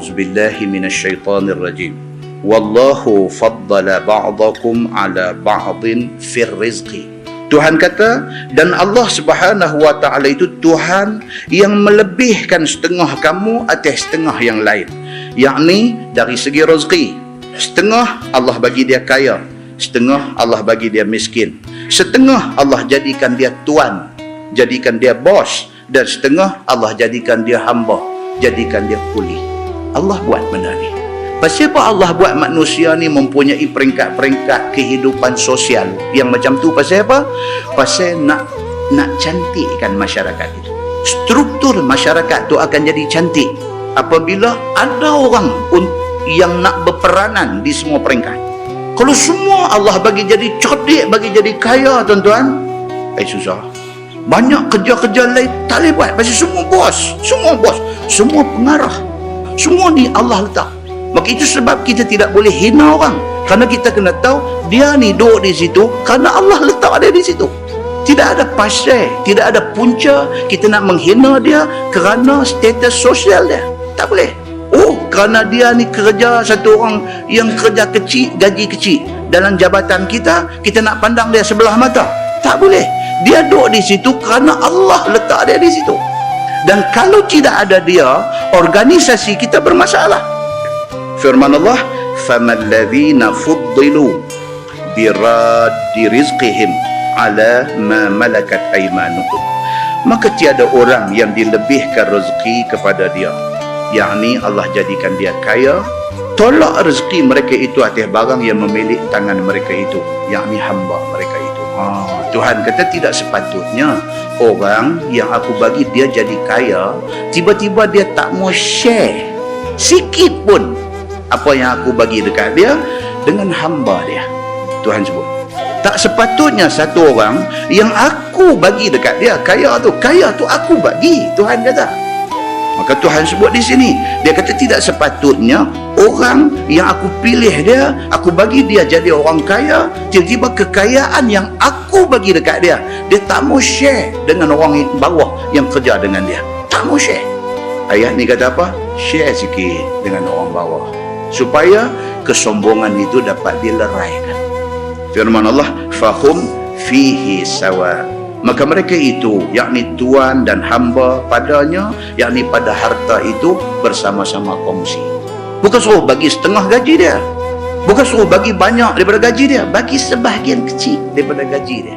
A'udzubillahi minasyaitonirrajim. Wallahu faddala ba'dakum ala ba'din fir rizqi. Tuhan kata, dan Allah Subhanahu wa ta'ala itu Tuhan yang melebihkan setengah kamu atas setengah yang lain. Yakni dari segi rezeki, setengah Allah bagi dia kaya, setengah Allah bagi dia miskin, setengah Allah jadikan dia tuan, jadikan dia bos, dan setengah Allah jadikan dia hamba, jadikan dia kuli. Allah buat benda ni. Pasal apa Allah buat manusia ni mempunyai peringkat-peringkat kehidupan sosial yang macam tu? Pasal apa? Pasal nak cantikkan masyarakat itu. Struktur masyarakat tu akan jadi cantik apabila ada orang yang nak berperanan di semua peringkat. Kalau semua Allah bagi jadi cerdik, bagi jadi kaya, tuan-tuan, susah. Banyak kerja-kerja lain tak boleh buat. Pasal semua bos, semua pengarah, semua ni Allah letak. Maka itu sebab kita tidak boleh hina orang, kerana kita kena tahu dia ni duduk di situ kerana Allah letak dia di situ. Tidak ada pasal, tidak ada punca kita nak menghina dia kerana status sosial dia. Tak boleh. Kerana dia ni kerja, satu orang yang kerja kecil, gaji kecil dalam jabatan kita nak pandang dia sebelah mata. Tak boleh. Dia duduk di situ kerana Allah letak dia di situ. Dan kalau tidak ada dia, organisasi kita bermasalah. Firman Allah, فَمَا الَّذِينَ فُضِّلُوا بِرَادِّ رِزْقِهِمْ عَلَى مَا مَلَكَتْ أَيْمَانُهُمْ. Maka tiada orang yang dilebihkan rezeki kepada dia, yakni Allah jadikan dia kaya, tolak rezeki mereka itu atas barang yang memiliki tangan mereka itu, yakni hamba mereka itu. Tuhan kata tidak sepatutnya orang yang aku bagi dia jadi kaya, tiba-tiba dia tak mau share sikit pun apa yang aku bagi dekat dia dengan hamba dia. Tuhan sebut tak sepatutnya satu orang yang aku bagi dekat dia kaya tu aku bagi. Tuhan kata. Maka Tuhan sebut di sini, dia kata tidak sepatutnya orang yang aku pilih dia, aku bagi dia jadi orang kaya, tiba-tiba kekayaan yang aku bagi dekat dia tak mau share dengan orang bawah yang kerja dengan dia. Tak mau share. Ayat ni kata apa? Share sikit dengan orang bawah, supaya kesombongan itu dapat dileraikan. Firman Allah, fahum fihi sawa. Maka mereka itu, yakni tuan dan hamba padanya, yakni pada harta itu bersama-sama kongsi. Bukan suruh bagi setengah gaji dia, bukan suruh bagi banyak daripada gaji dia, bagi sebahagian kecil daripada gaji dia.